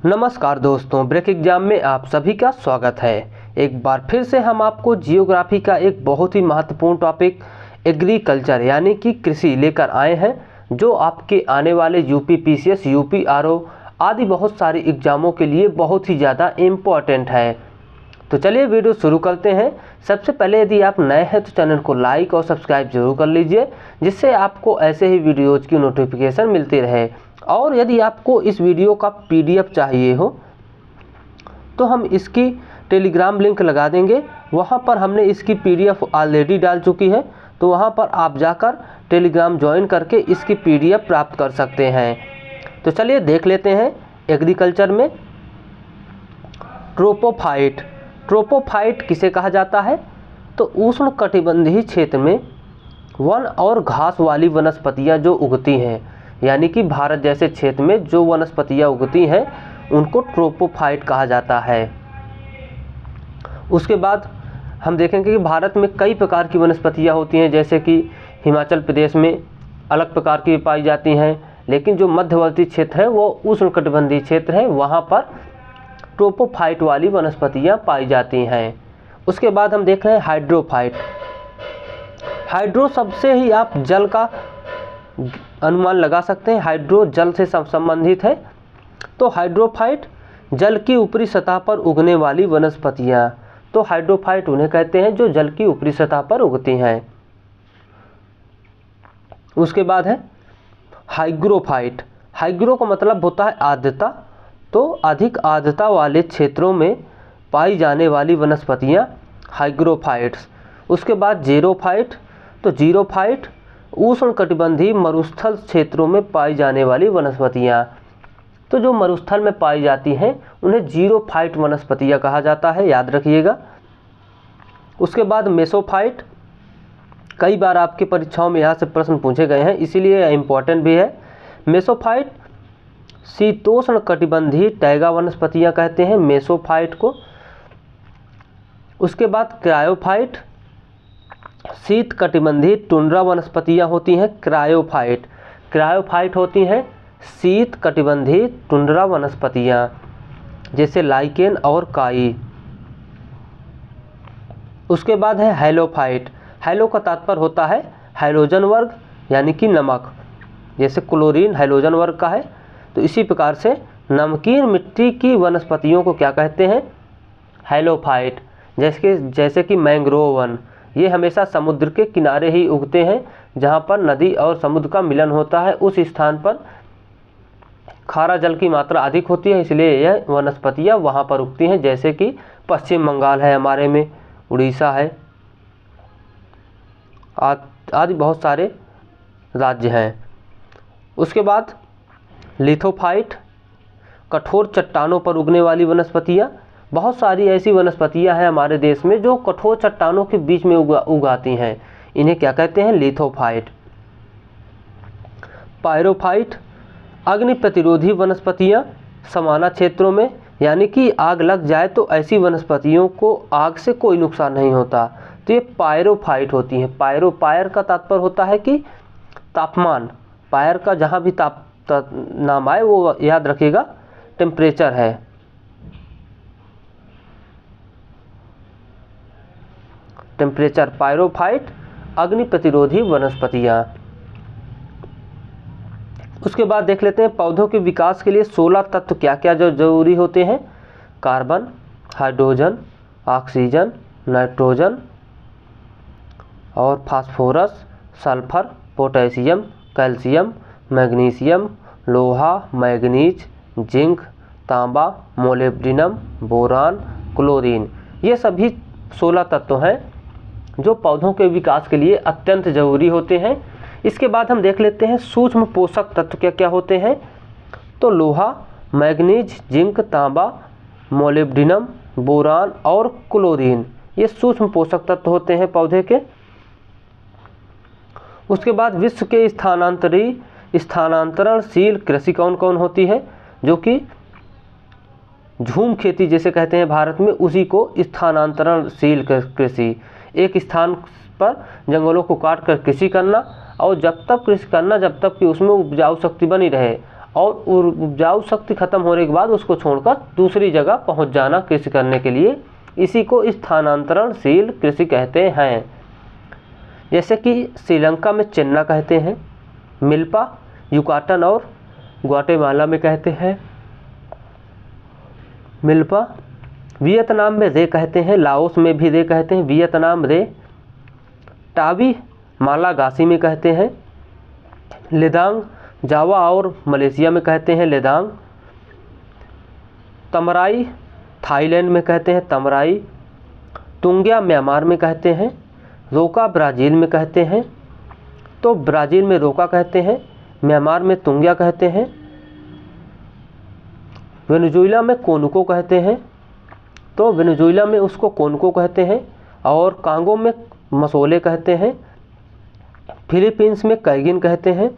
नमस्कार दोस्तों, break exam में आप सभी का स्वागत है। एक बार फिर से हम आपको जियोग्राफी का एक बहुत ही महत्वपूर्ण टॉपिक एग्रीकल्चर यानी कि कृषि लेकर आए हैं, जो आपके आने वाले यूपी पीसीएस, यूपी आरओ आदि बहुत सारे एग्जामों के लिए बहुत ही ज़्यादा इम्पोर्टेंट है। तो चलिए वीडियो शुरू करते हैं। सबसे पहले यदि आप नए हैं तो चैनल को लाइक और सब्सक्राइब जरूर कर लीजिए, जिससे आपको ऐसे ही वीडियोज़ की नोटिफिकेशन मिलती रहे। और यदि आपको इस वीडियो का पीडीएफ चाहिए हो तो हम इसकी टेलीग्राम लिंक लगा देंगे। वहां पर हमने इसकी पीडीएफ ऑलरेडी डाल चुकी है, तो वहां पर आप जाकर टेलीग्राम ज्वाइन करके इसकी पीडीएफ प्राप्त कर सकते हैं। तो चलिए देख लेते हैं एग्रीकल्चर में ट्रोपोफाइट। ट्रोपोफाइट किसे कहा जाता है? तो उष्णकटिबंधीय क्षेत्र में वन और घास वाली वनस्पतियां जो उगती हैं, यानी कि भारत जैसे क्षेत्र में जो वनस्पतियां उगती हैं उनको ट्रोपोफाइट कहा जाता है। उसके बाद हम देखेंगे कि भारत में कई प्रकार की वनस्पतियां होती हैं, जैसे कि हिमाचल प्रदेश में अलग प्रकार की पाई जाती हैं, लेकिन जो मध्यवर्ती क्षेत्र है वो उष्णकटिबंधीय क्षेत्र है, वहाँ पर ट्रोपोफाइट वाली वनस्पतियां पाई जाती हैं। उसके बाद हम देख रहे हैं हाइड्रोफाइट। हाइड्रो शब्द से ही आप जल का अनुमान लगा सकते हैं, हाइड्रो जल से संबंधित है। तो हाइड्रोफाइट जल की ऊपरी सतह पर उगने वाली वनस्पतियां, तो हाइड्रोफाइट उन्हें कहते हैं जो जल की ऊपरी सतह पर उगती हैं। उसके बाद है हाइग्रोफाइट। हाइग्रो का मतलब होता है आर्द्रता, तो अधिक आर्द्रता वाले क्षेत्रों में पाई जाने वाली वनस्पतियां हाइग्रोफाइट्स। उसके बाद जीरोफाइट। तो जीरोफाइट उष्णकटिबंधीय मरुस्थल क्षेत्रों में पाई जाने वाली वनस्पतियां, तो जो मरुस्थल में पाई जाती हैं उन्हें जीरोफाइट वनस्पतियां कहा जाता है, याद रखिएगा। उसके बाद मेसोफाइट। कई बार आपकी परीक्षाओं में यहाँ से प्रश्न पूछे गए हैं, इसीलिए इम्पोर्टेंट भी है। मेसोफाइट शीतोष्ण कटिबंधीय टैगा वनस्पतियां कहते हैं मेसोफाइट को। उसके बाद क्रायोफाइट। शीत कटिबंधीय टुंड्रा वनस्पतियां होती हैं क्रायोफाइट। क्रायोफाइट होती हैं शीत कटिबंधीय टुंड्रा वनस्पतियां, जैसे लाइकेन और काई। उसके बाद है हैलोफाइट। हैलो का तात्पर्य होता है हाइड्रोजन वर्ग यानी कि नमक, जैसे क्लोरीन हाइड्रोजन वर्ग का है, तो इसी प्रकार से नमकीन मिट्टी की वनस्पतियों को क्या कहते हैं? हैलोफाइट। जैसे कि मैंग्रोव वन, ये हमेशा समुद्र के किनारे ही उगते हैं, जहाँ पर नदी और समुद्र का मिलन होता है। उस स्थान पर खारा जल की मात्रा अधिक होती है, इसलिए यह वनस्पतियाँ वहाँ पर उगती हैं, जैसे कि पश्चिम बंगाल है हमारे में, उड़ीसा है, आदि बहुत सारे राज्य हैं। उसके बाद लिथोफाइट। कठोर चट्टानों पर उगने वाली वनस्पतियाँ। बहुत सारी ऐसी वनस्पतियाँ हैं हमारे देश में जो कठोर चट्टानों के बीच में उगाती हैं, इन्हें क्या कहते हैं? लिथोफाइट। पायरोफाइट। अग्नि प्रतिरोधी वनस्पतियाँ समाना क्षेत्रों में, यानी कि आग लग जाए तो ऐसी वनस्पतियों को आग से कोई नुकसान नहीं होता, तो ये पायरोफाइट होती हैं। पायर का तात्पर्य होता है कि तापमान, पायर का जहाँ भी नाम आए वो याद रखिएगा टेम्परेचर है। टेम्परेचर पायरोफाइट अग्नि प्रतिरोधी वनस्पतियां। उसके बाद देख लेते हैं पौधों के विकास के लिए 16 तत्व क्या क्या जो जरूरी होते हैं? कार्बन, हाइड्रोजन, ऑक्सीजन, नाइट्रोजन और phosphorus, sulphur, potassium, calcium, magnesium, लोहा, मैग्नीज, जिंक, तांबा, मोलिब्डेनम, बोरान, क्लोरीन। ये सभी 16 तत्व हैं जो पौधों के विकास के लिए अत्यंत जरूरी होते हैं। इसके बाद हम देख लेते हैं सूक्ष्म पोषक तत्व क्या क्या होते हैं। तो लोहा, मैग्नीज, जिंक, तांबा, मोलिब्डेनम, बोरान और क्लोरीन, ये सूक्ष्म पोषक तत्व होते हैं पौधे के। उसके बाद विश्व के स्थानांतरणशील कृषि कौन कौन होती है? जो कि झूम खेती जैसे कहते हैं भारत में, उसी को स्थानांतरणशील कृषि। एक स्थान पर जंगलों को काट कर कृषि करना, और जब तक कृषि करना जब तक कि उसमें उपजाऊ शक्ति बनी रहे, और उपजाऊ शक्ति खत्म होने के बाद उसको छोड़कर दूसरी जगह पहुंच जाना कृषि करने के लिए, इसी को स्थानांतरणशील कृषि कहते हैं। जैसे कि श्रीलंका में चेन्ना कहते हैं, मिल्पा युकाटन और ग्वाटेमाला में कहते हैं मिल्पा, वियतनाम में रे कहते हैं, लाओस में भी रे कहते हैं, वियतनाम रे, टावी मालागासी में कहते हैं, लेदांग जावा और मलेशिया में कहते हैं लेदांग, तमराई थाईलैंड में कहते हैं तमराई, तुंग्या म्यांमार में कहते हैं, रोका ब्राज़ील में कहते हैं, तो ब्राज़ील में रोका कहते हैं, म्यांमार में तुंग्या कहते हैं, वेनेजुएला में कोनुको कहते हैं, तो वेनेजुएला में उसको कोनुको कहते हैं, और कांगो में मसोले कहते हैं, फिलीपींस में कैगिन कहते हैं,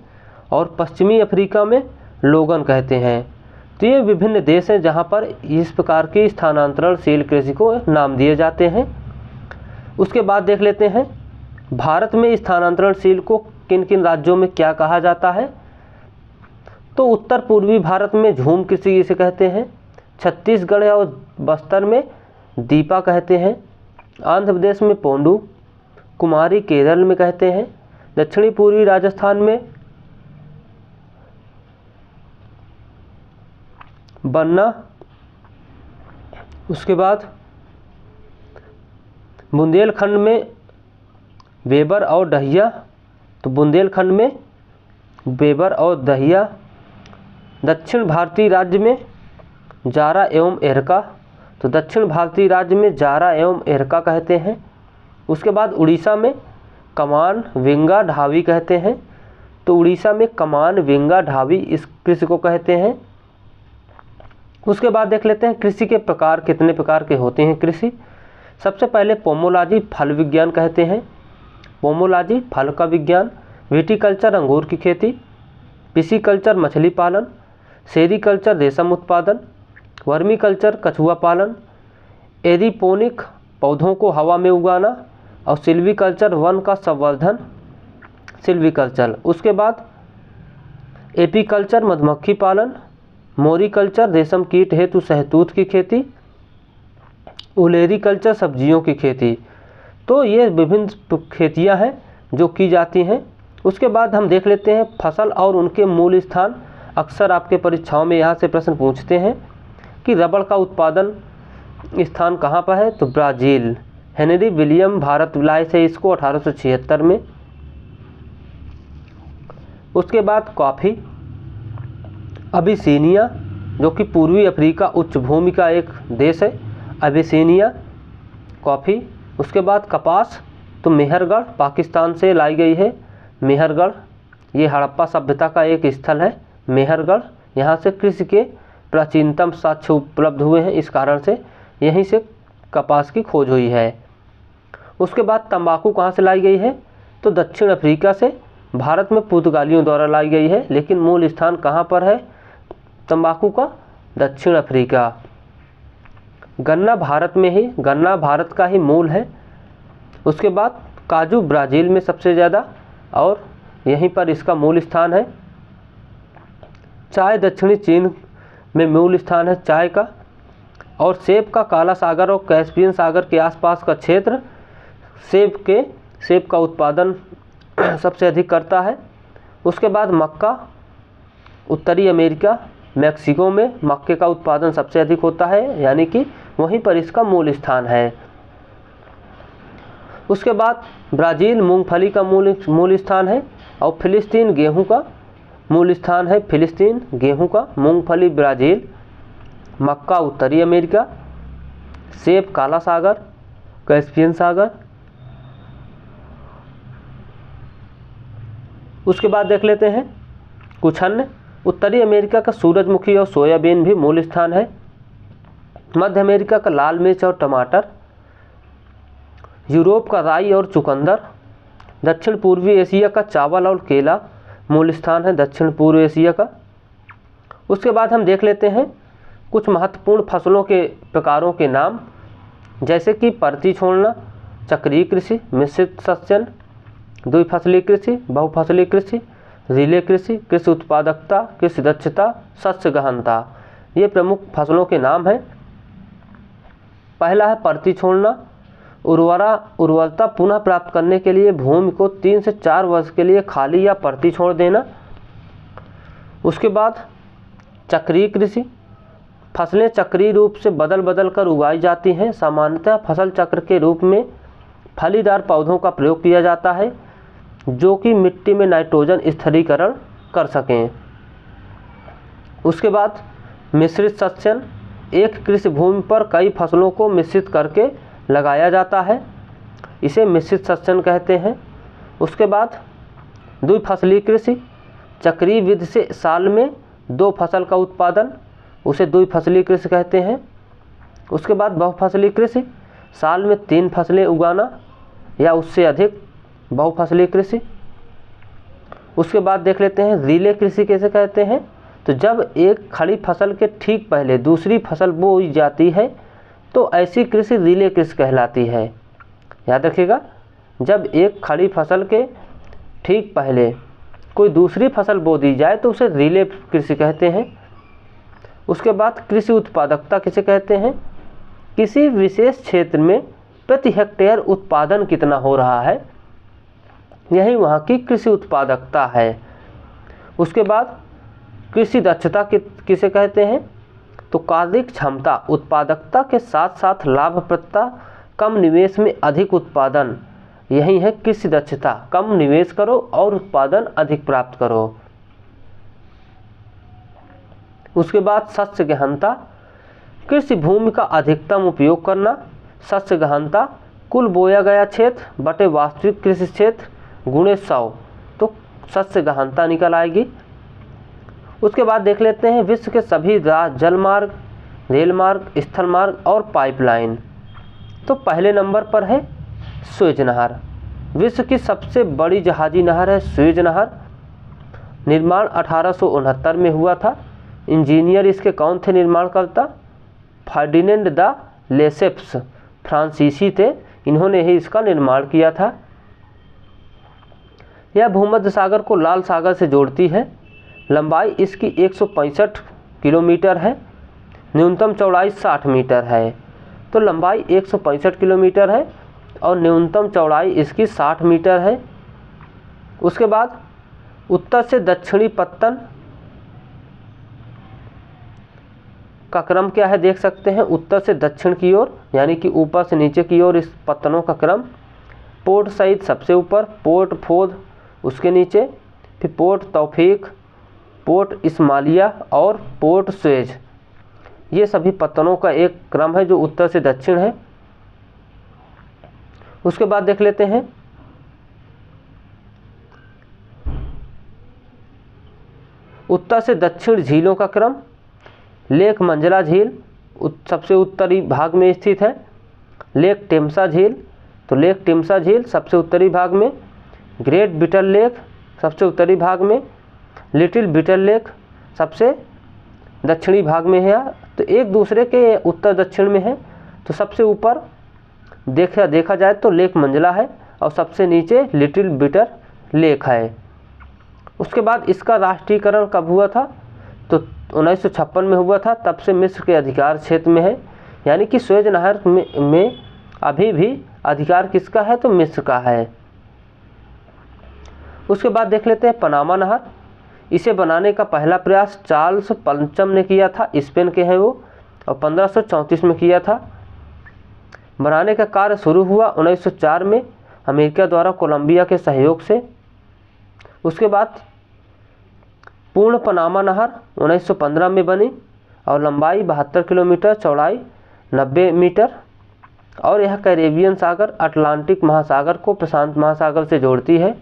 और पश्चिमी अफ्रीका में लोगन कहते हैं। तो ये विभिन्न देश हैं जहाँ पर इस प्रकार की स्थानांतरणशील कृषि को नाम दिए जाते हैं। उसके बाद देख लेते हैं भारत में स्थानांतरणशील को किन किन राज्यों में क्या कहा जाता है। तो उत्तर पूर्वी भारत में झूम कृषि इसे कहते हैं, छत्तीसगढ़ और बस्तर में दीपा कहते हैं, आंध्र प्रदेश में पोंडू, कुमारी केरल में कहते हैं, दक्षिणी पूर्वी राजस्थान में बन्ना, उसके बाद बुंदेलखंड में बेबर और दहिया, तो बुंदेलखंड में बेबर और दहिया, दक्षिण भारतीय राज्य में जारा एवं एरका, तो दक्षिण भारतीय राज्य में जारा एवं एरका कहते हैं। उसके बाद उड़ीसा में कमान विंगा ढावी कहते हैं, तो उड़ीसा में कमान विंगा ढावी इस कृषि को कहते हैं। उसके बाद देख लेते हैं कृषि के प्रकार कितने प्रकार के होते हैं कृषि। सबसे पहले पोमोलॉजी फल विज्ञान कहते हैं, पोमोलॉजी फल का विज्ञान, विटीकल्चर अंगूर की खेती, पिसीकल्चर मछली पालन, सेरीकल्चर रेशम उत्पादन, वर्मीकल्चर कछुआ पालन, एरीपोनिक पौधों को हवा में उगाना, और सिल्वीकल्चर वन का संवर्धन सिल्वीकल्चर। उसके बाद एपीकल्चर मधुमक्खी पालन, मोरीकल्चर रेशम कीट हेतु शहतूत की खेती, उलेरीकल्चर सब्जियों की खेती। तो ये विभिन्न खेतियां हैं जो की जाती हैं। उसके बाद हम देख लेते हैं फसल और उनके मूल स्थान। अक्सर आपके परीक्षाओं में यहाँ से प्रश्न पूछते हैं कि रबड़ का उत्पादन स्थान कहाँ पर है, तो ब्राज़ील, हेनरी विलियम भारत लाए थे इसको 1876 में। उसके बाद कॉफ़ी, अबिसीनिया जो कि पूर्वी अफ्रीका उच्च भूमि का एक देश है, अबिसीनिया कॉफ़ी। उसके बाद कपास, तो मेहरगढ़ पाकिस्तान से लाई गई है, मेहरगढ़ ये हड़प्पा सभ्यता का एक स्थल है मेहरगढ़, यहाँ से कृषि के प्राचीनतम साक्ष्य उपलब्ध हुए हैं, इस कारण से यहीं से कपास की खोज हुई है। उसके बाद तंबाकू कहाँ से लाई गई है, तो दक्षिण अफ्रीका से भारत में पुर्तगालियों द्वारा लाई गई है, लेकिन मूल स्थान कहाँ पर है तंबाकू का, दक्षिण अफ्रीका। गन्ना भारत में ही, गन्ना भारत का ही मूल है। उसके बाद काजू ब्राज़ील में सबसे ज़्यादा और यहीं पर इसका मूल स्थान है। चाय दक्षिणी चीन में मूल स्थान है चाय का, और सेब का काला सागर और कैस्पियन सागर के आसपास का क्षेत्र सेब का उत्पादन सबसे अधिक करता है। उसके बाद मक्का, उत्तरी अमेरिका मैक्सिको में मक्के का उत्पादन सबसे अधिक होता है, यानी कि वहीं पर इसका मूल स्थान है। उसके बाद ब्राज़ील मूंगफली का मूल स्थान है, और फिलिस्तीन गेहूं का मूल स्थान है, फिलिस्तीन गेहूं का, मूंगफली ब्राज़ील, मक्का उत्तरी अमेरिका, सेब काला सागर कैस्पियन सागर। उसके बाद देख लेते हैं कुछ अन्य। उत्तरी अमेरिका का सूरजमुखी और सोयाबीन भी मूल स्थान है। मध्य अमेरिका का लाल मिर्च और टमाटर, यूरोप का राई और चुकंदर, दक्षिण पूर्वी एशिया का चावल और केला मूल स्थान है दक्षिण पूर्व एशिया का। उसके बाद हम देख लेते हैं कुछ महत्वपूर्ण फसलों के प्रकारों के नाम, जैसे कि परती छोड़ना, चक्रीय कृषि, मिश्रित सस्यन, द्विफसली कृषि, बहुफसली कृषि, रिले कृषि, कृषि उत्पादकता, कृषि दक्षता, शस्य गहनता, ये प्रमुख फसलों के नाम हैं। पहला है परती छोड़ना। उर्वरता पुनः प्राप्त करने के लिए भूमि को 3 से 4 वर्ष के लिए खाली या परती छोड़ देना। उसके बाद चक्रीय कृषि, फसलें चक्रीय रूप से बदल बदल कर उगाई जाती हैं। सामान्यतः फसल चक्र के रूप में फलीदार पौधों का प्रयोग किया जाता है जो कि मिट्टी में नाइट्रोजन स्थिरीकरण कर सकें। उसके बाद मिश्रित सस्यन, एक कृषि भूमि पर कई फसलों को मिश्रित करके लगाया जाता है, इसे मिश्रित सस्यन कहते हैं। उसके बाद द्विफसलीय कृषि, चक्रीय विधि से साल में 2 फसल का उत्पादन, उसे द्विफसलीय कृषि कहते हैं। उसके बाद बहुफसलीय कृषि, साल में 3 फसलें उगाना या उससे अधिक, बहुफसलीय कृषि। उसके बाद देख लेते हैं रिले कृषि कैसे कहते हैं। तो जब एक खड़ी फसल के ठीक पहले दूसरी फसल बोई जाती है तो ऐसी कृषि रिले कृषि कहलाती है। याद रखिएगा, जब एक खड़ी फसल के ठीक पहले कोई दूसरी फसल बो दी जाए तो उसे रिले कृषि कहते हैं। उसके बाद कृषि उत्पादकता किसे कहते हैं, किसी विशेष क्षेत्र में प्रति हेक्टेयर उत्पादन कितना हो रहा है, यही वहाँ की कृषि उत्पादकता है। उसके बाद कृषि दक्षता किसे कहते हैं, तो कार्यिक क्षमता, उत्पादकता के साथ साथ लाभप्रदता, कम निवेश में अधिक उत्पादन, यही है कृषि दक्षता। कम निवेश करो और उत्पादन अधिक प्राप्त करो। उसके बाद शस्य गहनता, कृषि भूमि का अधिकतम उपयोग करना। शस्य गहनता, कुल बोया गया क्षेत्र बटे वास्तविक कृषि क्षेत्र गुणे 100, तो शस्य गहनता निकल आएगी। उसके बाद देख लेते हैं विश्व के सभी जल मार्ग, रेल मार्ग, स्थल मार्ग और पाइपलाइन। तो पहले नंबर पर है सुएज नहर, विश्व की सबसे बड़ी जहाजी नहर है सुएज नहर। निर्माण 1869 में हुआ था। इंजीनियर इसके कौन थे निर्माणकर्ता, फर्डिनेंड द लेसेप्स, फ्रांसीसी थे, इन्होंने ही इसका निर्माण किया था। यह भूमध्य सागर को लाल सागर से जोड़ती है। लंबाई इसकी 165 किलोमीटर है, न्यूनतम चौड़ाई 60 मीटर है। तो लंबाई 165 किलोमीटर है और न्यूनतम चौड़ाई इसकी 60 मीटर है। उसके बाद उत्तर से दक्षिणी पत्तन का क्रम क्या है देख सकते हैं, उत्तर से दक्षिण की ओर यानी कि ऊपर से नीचे की ओर इस पत्तनों का क्रम। पोर्ट सईद सबसे ऊपर, पोर्ट फोद उसके नीचे, फिर पोर्ट तौफीक, पोर्ट इस्माइलिया और पोर्ट सुएज, ये सभी पत्तनों का एक क्रम है जो उत्तर से दक्षिण है। उसके बाद देख लेते हैं उत्तर से दक्षिण झीलों का क्रम। लेक मंजला झील सबसे उत्तरी भाग में स्थित है। लेक टेम्सा झील, तो लेक टेम्सा झील सबसे उत्तरी भाग में। ग्रेट बिटर लेक सबसे उत्तरी भाग में। लिटिल बिटर लेक सबसे दक्षिणी भाग में है। तो एक दूसरे के उत्तर दक्षिण में है। तो सबसे ऊपर देखा जाए तो लेक मंजला है और सबसे नीचे लिटिल बिटर लेक है। उसके बाद इसका राष्ट्रीयकरण कब हुआ था, तो 1956 में हुआ था। तब से मिस्र के अधिकार क्षेत्र में है, यानी कि सुएज नहर में अभी भी अधिकार किसका है, तो मिस्र का है। उसके बाद देख लेते हैं पनामा नहर। इसे बनाने का पहला प्रयास चार्ल्स पंचम ने किया था, स्पेन के हैं वो, और 1534 में किया था। बनाने का कार्य शुरू हुआ 1904 में अमेरिका द्वारा कोलंबिया के सहयोग से। उसके बाद पूर्ण पनामा नहर 1915 में बनी और लंबाई 72 किलोमीटर, चौड़ाई 90 मीटर, और यह कैरेबियन सागर, अटलांटिक महासागर को प्रशांत महासागर से जोड़ती है।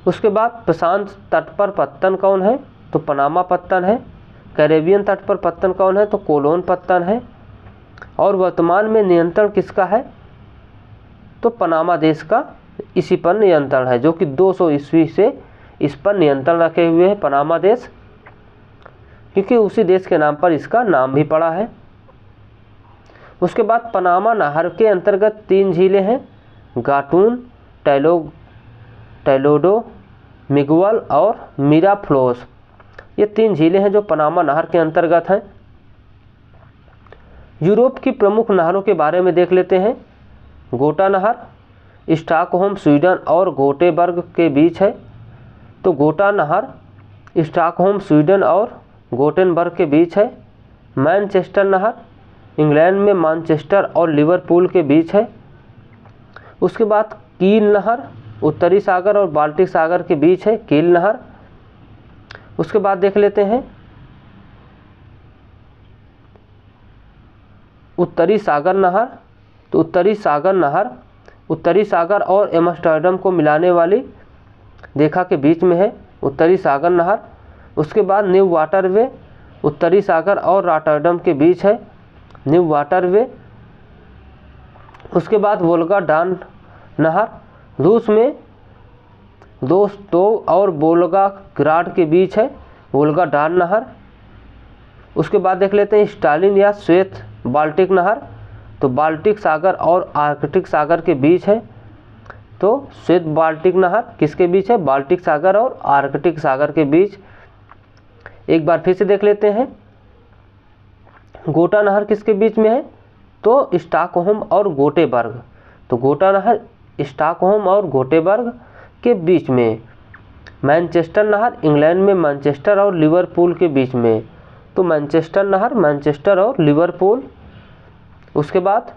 उसके बाद प्रशांत तट पर पत्तन कौन है, तो पनामा पत्तन है। कैरेबियन तट पर पत्तन कौन है, तो कोलोन पत्तन है। और वर्तमान में नियंत्रण किसका है, तो पनामा देश का इसी पर नियंत्रण है, जो कि 200 ईस्वी से इस पर नियंत्रण रखे हुए है पनामा देश, क्योंकि उसी देश के नाम पर इसका नाम भी पड़ा है। उसके बाद पनामा नहर के अंतर्गत 3 झीलें हैं, गाटून, टेलोडो, मिगुअल और मिराफ्लोस। ये 3 झीलें हैं जो पनामा नहर के अंतर्गत हैं। यूरोप की प्रमुख नहरों के बारे में देख लेते हैं। गोटा नहर स्टॉकहोम स्वीडन और गोटेबर्ग के बीच है। तो गोटा नहर स्टॉकहोम स्वीडन और गोटेनबर्ग के बीच है। मैनचेस्टर नहर इंग्लैंड में मैनचेस्टर और लिवरपूल के बीच है। उसके बाद कील नहर उत्तरी सागर और बाल्टिक सागर के बीच है, कील नहर। उसके बाद देख लेते हैं उत्तरी सागर नहर। तो उत्तरी सागर नहर उत्तरी सागर और एम्स्टर्डम को मिलाने वाली रेखा के बीच में है, उत्तरी सागर नहर। उसके बाद न्यू वाटरवे उत्तरी सागर और रॉटरडम के बीच है, न्यू वाटरवे। उसके बाद वोल्गा डान नहर रूस में रोस्टोव और वोल्गाग्राड के बीच है, वोल्गा डान नहर। उसके बाद देख लेते हैं स्टालिन या श्वेत बाल्टिक नहर। तो बाल्टिक सागर और आर्कटिक सागर के बीच है। तो श्वेत बाल्टिक नहर किसके बीच है? बाल्टिक सागर और आर्कटिक सागर के बीच। एक बार फिर से देख लेते हैं गोटा नहर किसके बीच में है? तो स्टॉकहोम और गोटेबर्ग। तो गोटा नहर स्टॉकहोम और गोटेबर्ग के बीच में। मैनचेस्टर नहर इंग्लैंड में मैनचेस्टर और लिवरपूल के बीच में। तो मैनचेस्टर नहर मैनचेस्टर और लिवरपूल। उसके बाद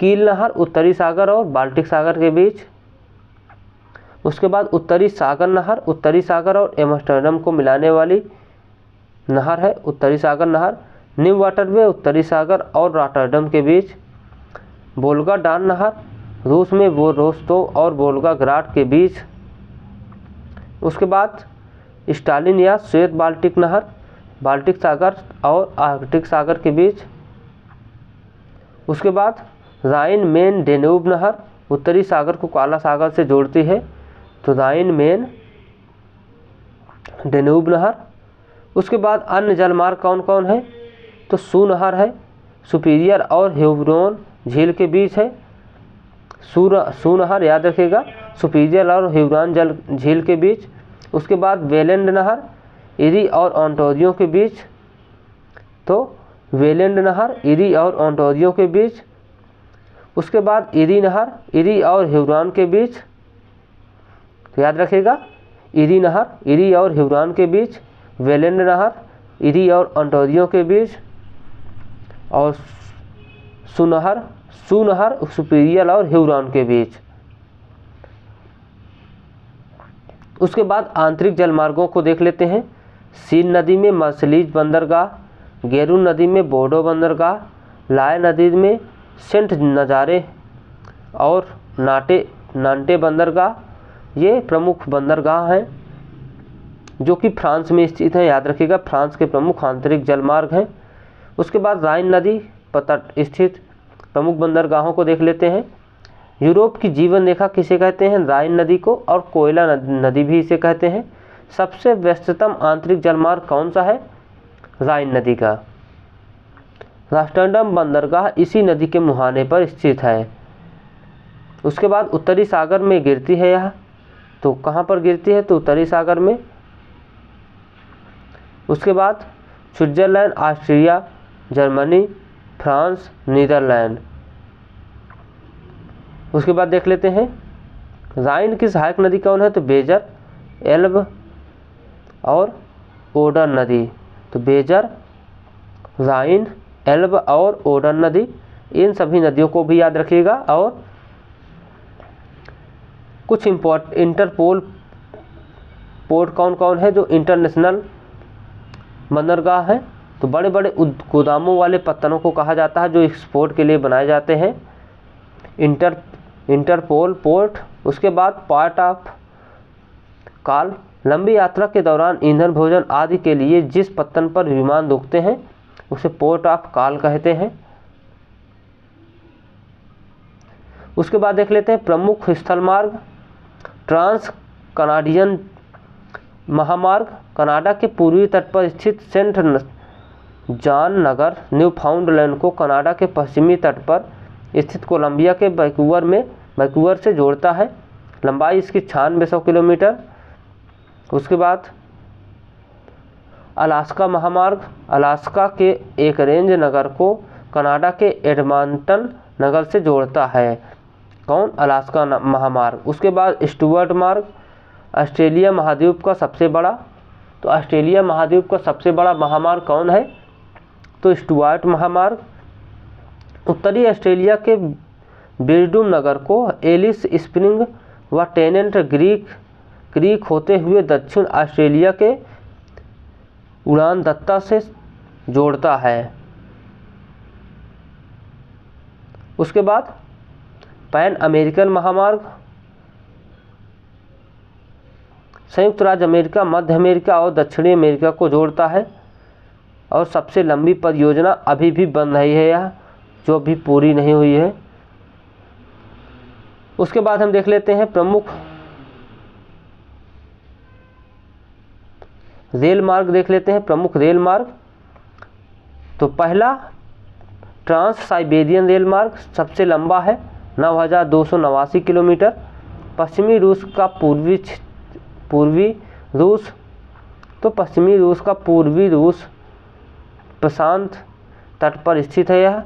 कील नहर उत्तरी सागर और बाल्टिक सागर के बीच। उसके बाद उत्तरी सागर नहर उत्तरी सागर और एम्स्टर्डम को मिलाने वाली नहर है, उत्तरी सागर नहर। न्यू वाटरवे उत्तरी सागर और रॉटरडम के बीच। वोल्गा डान नहर रूस में वो रोस्टोव और वोल्गाग्राड के बीच। उसके बाद स्टालिन या श्वेत बाल्टिक नहर बाल्टिक सागर और आर्कटिक सागर के बीच। उसके बाद राइन मेन डेन्यूब नहर उत्तरी सागर को काला सागर से जोड़ती है। तो राइन मेन डेन्यूब नहर। उसके बाद अन्य जलमार्ग कौन कौन है? तो सू नहर है, सुपीरियर और ह्यूरोन झील के बीच है। सू नहर याद रखिएगा, सुपीरियर और ह्यूरोन झील के बीच। उसके बाद वेलेंड नहर इरी और ओंटारियो के बीच। तो वेलेंड नहर इरी और ओंटारियो के बीच। उसके बाद इरी नहर इरी और ह्यूरोन के बीच। तो याद रखिएगा इरी नहर इरी और ह्यूरोन के बीच, वेलेंड नहर इरी और ओंटारियो के बीच, और सू नहर सुपीरियर और ह्यूरोन के बीच। उसके बाद आंतरिक जलमार्गों को देख लेते हैं। सीन नदी में मर्सलीज बंदरगाह, गेरून नदी में बोर्डो बंदरगाह, लाय नदी में सेंट नजारे और नांटे बंदरगाह, ये प्रमुख बंदरगाह हैं जो कि फ्रांस में स्थित हैं। याद रखिएगा फ्रांस के प्रमुख आंतरिक जलमार्ग हैं। उसके बाद राइन नदी पर तट स्थित प्रमुख बंदरगाहों को देख लेते हैं। यूरोप की जीवन रेखा किसे कहते हैं? राइन नदी को, और कोयला नदी भी इसे कहते हैं। सबसे व्यस्ततम आंतरिक जलमार्ग कौन सा है? राइन नदी का। रॉटरडम बंदरगाह इसी नदी के मुहाने पर स्थित है। उसके बाद उत्तरी सागर में गिरती है यह। तो कहाँ पर गिरती है? तो उत्तरी सागर में। उसके बाद Switzerland, Austria, Germany, France, Netherlands. उसके बाद देख लेते हैं राइन की सहायक नदी कौन है? तो बेजर, एल्ब और ओडर नदी। तो बेजर, राइन, एल्ब और ओडर नदी, इन सभी नदियों को भी याद रखिएगा। और कुछ इंटरपोल पोर्ट कौन कौन है जो इंटरनेशनल बंदरगाह हैं? तो बड़े बड़े गोदामों वाले पत्तनों को कहा जाता है जो एक्सपोर्ट के लिए बनाए जाते हैं, इंटरपोल पोर्ट। उसके बाद पोर्ट ऑफ कॉल, लंबी यात्रा के दौरान ईंधन, भोजन आदि के लिए जिस पत्तन पर विमान रुकते हैं उसे पोर्ट ऑफ कॉल कहते हैं। उसके बाद देख लेते हैं प्रमुख स्थल मार्ग। ट्रांस कनाडियन महामार्ग कनाडा के पूर्वी तट पर स्थित सेंट जॉन नगर न्यूफाउंडलैंड को कनाडा के पश्चिमी तट पर स्थित कोलंबिया के वैंकूवर से जोड़ता है। लंबाई इसकी 9600 किलोमीटर। उसके बाद अलास्का महामार्ग, अलास्का के एक रेंज नगर को कनाडा के एडमंटन नगर से जोड़ता है। कौन? अलास्का महामार्ग। उसके बाद स्टुअर्ट मार्ग, ऑस्ट्रेलिया महाद्वीप का सबसे बड़ा, तो ऑस्ट्रेलिया महाद्वीप का सबसे बड़ा महामार्ग कौन है? तो स्टुअर्ट महामार्ग। उत्तरी ऑस्ट्रेलिया के बिरडूम नगर को एलिस स्प्रिंग व टेनेंट क्रीक होते हुए दक्षिण ऑस्ट्रेलिया के उड़ानदत्ता से जोड़ता है। उसके बाद पैन अमेरिकन महामार्ग, संयुक्त राज्य अमेरिका, मध्य अमेरिका और दक्षिणी अमेरिका को जोड़ता है और सबसे लंबी परियोजना अभी भी बन रही है यह, जो अभी पूरी नहीं हुई है। उसके बाद हम देख लेते हैं प्रमुख रेल मार्ग, देख लेते हैं प्रमुख रेल मार्ग। तो पहला ट्रांस साइबेरियन रेल मार्ग सबसे लंबा है, 9289 किलोमीटर। पश्चिमी रूस का पूर्वी रूस, तो पश्चिमी रूस का पूर्वी रूस प्रशांत तट पर स्थित है यह।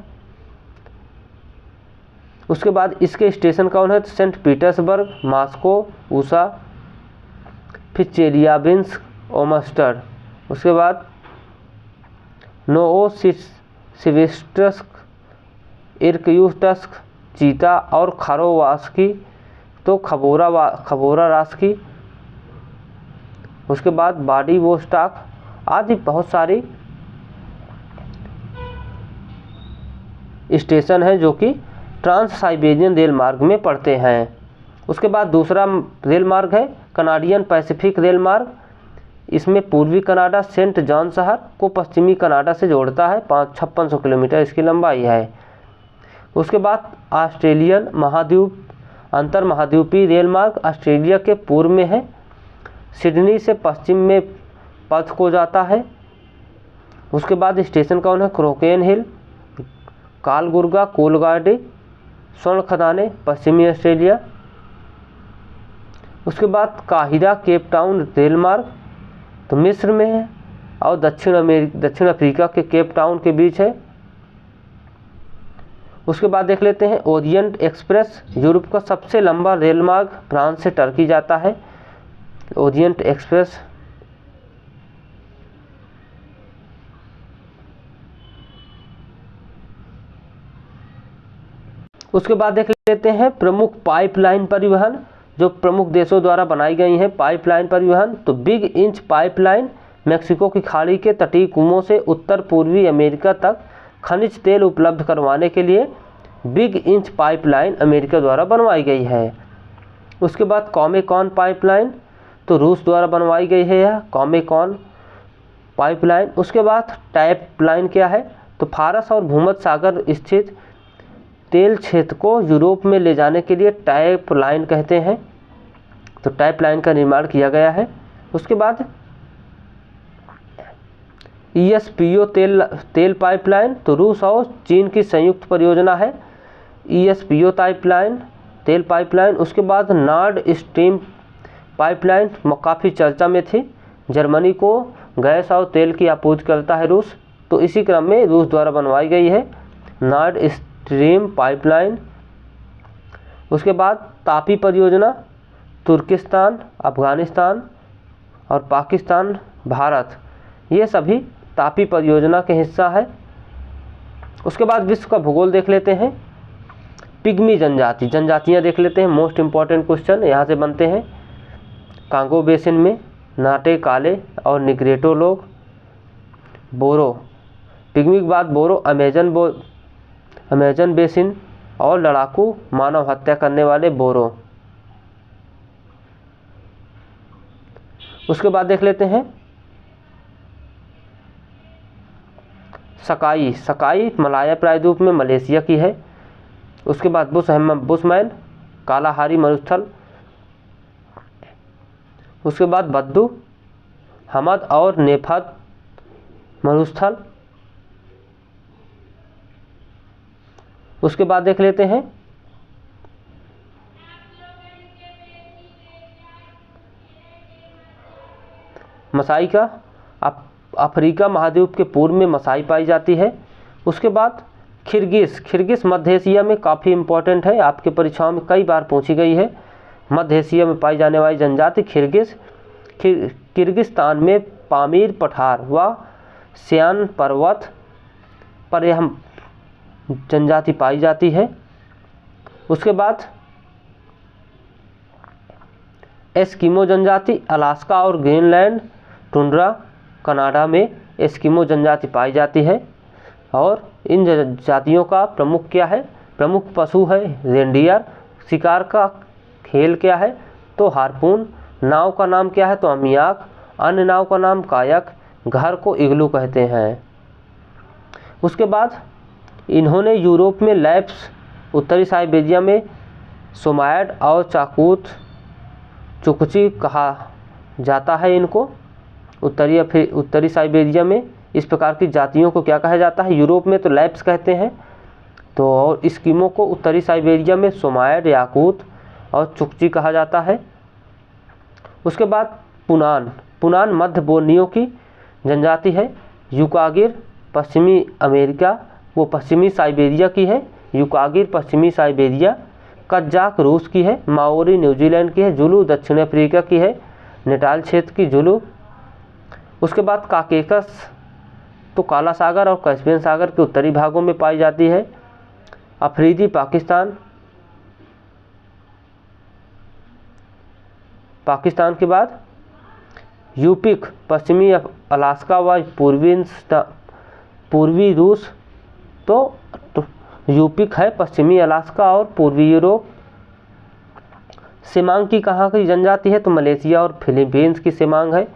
उसके बाद इसके स्टेशन कौन है? तो सेंट पीटर्सबर्ग, मॉस्को, ऊषा, फिर चेलियाबिंस्क, ओमस्टर। उसके बाद नोवोसिबिर्स्क, इर्कुत्स्क, चीता और खारोवास्की, तो खबोरारास्की। उसके बाद व्लादिवोस्टॉक आदि बहुत सारी स्टेशन हैं जो कि ट्रांस साइबेरियन रेल मार्ग में पड़ते हैं। उसके बाद दूसरा रेल मार्ग है कनाडियन पैसिफिक रेल मार्ग। इसमें पूर्वी कनाडा सेंट जॉन शहर को पश्चिमी कनाडा से जोड़ता है, 5600 किलोमीटर इसकी लंबाई है। उसके बाद ऑस्ट्रेलियन महाद्वीप अंतर महाद्वीपीय रेल मार्ग ऑस्ट्रेलिया के पूर्व में है, सिडनी से पश्चिम में पर्थ को जाता है। उसके बाद स्टेशन कौन है? क्रोकेन हिल, कालगुर्गा, कोलगार्डी, स्वर्ण खदाने, पश्चिमी ऑस्ट्रेलिया। उसके बाद काहिरा केप टाउन रेल मार्ग, तो मिस्र में है और दक्षिण अफ्रीका के केप टाउन के बीच है। उसके बाद देख लेते हैं ओरिएंट एक्सप्रेस, यूरोप का सबसे लंबा रेल मार्ग, फ्रांस से टर्की जाता है ओरिएंट एक्सप्रेस। उसके बाद देख लेते हैं प्रमुख पाइपलाइन परिवहन, जो प्रमुख देशों द्वारा बनाई गई हैं पाइपलाइन परिवहन। तो बिग इंच पाइपलाइन मेक्सिको की खाड़ी के तटीय कुओं से उत्तर पूर्वी अमेरिका तक खनिज तेल उपलब्ध करवाने के लिए बिग इंच पाइपलाइन अमेरिका द्वारा बनवाई गई है। उसके बाद कॉमेकॉन पाइपलाइन, तो रूस द्वारा बनवाई गई है यह कॉमेकॉन पाइपलाइन। उसके बाद टाइप लाइन क्या है? तो फारस और भूमध्य सागर स्थित तेल क्षेत्र को यूरोप में ले जाने के लिए टाइप लाइन कहते हैं, तो टाइप लाइन का निर्माण किया गया है। उसके बाद ESPO तेल पाइपलाइन, तो रूस और चीन की संयुक्त परियोजना है ESPO पाइपलाइन तेल पाइपलाइन। उसके बाद नॉर्ड स्ट्रीम पाइपलाइन काफ़ी चर्चा में थी, जर्मनी को गैस और तेल की आपूर्ति करता है रूस, तो इसी क्रम में रूस द्वारा बनवाई गई है नॉर्ड स्ट्रीम पाइपलाइन। उसके बाद तापी परियोजना, तुर्किस्तान, अफगानिस्तान और पाकिस्तान, भारत, ये सभी तापी परियोजना के हिस्सा है। उसके बाद विश्व का भूगोल देख लेते हैं। पिग्मी जनजातियाँ देख लेते हैं, मोस्ट इम्पॉर्टेंट क्वेश्चन यहाँ से बनते हैं। कांगो बेसिन में नाटे, काले और निग्रेटो लोग। बोरो, पिग्मी के बाद बोरो अमेजन बेसिन और लड़ाकू मानव हत्या करने वाले बोरो। उसके बाद देख लेते हैं सकाई मलाया प्रायद्वीप में मलेशिया की है। उसके बाद बुशमैन कालाहारी मरुस्थल। उसके बाद बद्दू, हमद और नेफद मरुस्थल। उसके बाद देख लेते हैं मसाई का अफ्रीका महाद्वीप के पूर्व में मसाई पाई जाती है। उसके बाद खिरगिस मध्य एशिया में काफ़ी इम्पोर्टेंट है, आपके परीक्षाओं में कई बार पूछी गई है। मध्य एशिया में पाई जाने वाली जनजाति किर्गिस्तान में पामीर पठार व सियान पर्वत पर यह जनजाति पाई जाती है। उसके बाद एस्किमो जनजाति अलास्का और ग्रीनलैंड टुंड्रा कनाडा में एस्किमो जनजाति पाई जाती है। और इन जनजातियों का प्रमुख क्या है, प्रमुख पशु है रेंडियर। शिकार का खेल क्या है, तो हार्पून। नाव का नाम क्या है, तो अमियाक। अन्य नाव का नाम कायक। घर को इग्लू कहते हैं। उसके बाद इन्होंने यूरोप में लैप्स, उत्तरी साइबेरिया में सोमायड और चाकूत चुकची कहा जाता है इनको। उत्तरी साइबेरिया में इस प्रकार की जातियों को क्या कहा जाता है, यूरोप में तो लैप्स कहते हैं, तो और एस्किमो को उत्तरी साइबेरिया में सोमायड, याकूत और चुकची कहा जाता है। उसके बाद पुनान मध्य बोर्नियो की जनजाति है। युकागिर पश्चिमी अमेरिका, वो पश्चिमी साइबेरिया की है। युकागिर पश्चिमी साइबेरिया। कज्जाक रूस की है। माओरी न्यूजीलैंड की है। जुलू दक्षिण अफ्रीका की है, नेटाल क्षेत्र की जुलू। उसके बाद काकेकस तो काला सागर और कैस्पियन सागर के उत्तरी भागों में पाई जाती है। अफरीदी पाकिस्तान के बाद यूपिक पश्चिमी अलास्का व पूर्वी रूस, तो यूपिक है पश्चिमी अलास्का और पूर्वी यूरोप। सिमांग की कहाँ की जनजाति है, तो मलेशिया और फिलीपींस की सिमांग है।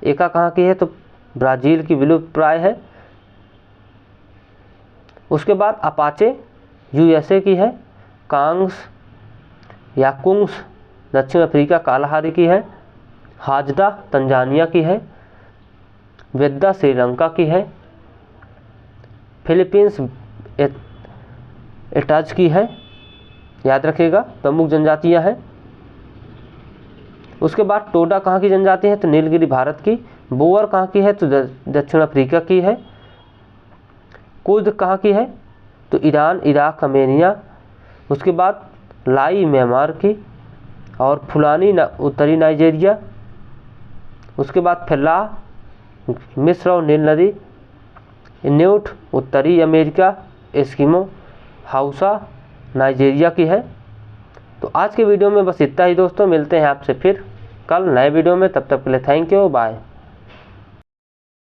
एका कहाँ की है, तो ब्राज़ील की विलुप्त प्राय है। उसके बाद अपाचे यूएसए की है। कांग्स या कुंग्स दक्षिण अफ्रीका कालाहारी की है। हाजदा तंजानिया की है। वेद्दा श्रीलंका की है। फिलीपींस एटाज की है, याद रखिएगा, प्रमुख जनजातियां हैं। उसके बाद टोडा कहाँ की जनजाति है, तो नीलगिरी भारत की। बोअर कहाँ की है, तो दक्षिण अफ्रीका की है। कुर्द कहाँ की है, तो ईरान, इराक, अर्मेनिया। उसके बाद लाई म्यांमार की और फुलानी उत्तरी नाइजीरिया। उसके बाद फेल्लाह मिस्र और नील नदी। इन्यूट उत्तरी अमेरिका। एस्किमो हाउसा नाइजीरिया की है। तो आज के वीडियो में बस इतना ही दोस्तों, मिलते हैं आपसे फिर कल नए वीडियो में। तब तक के लिए थैंक यू, बाय।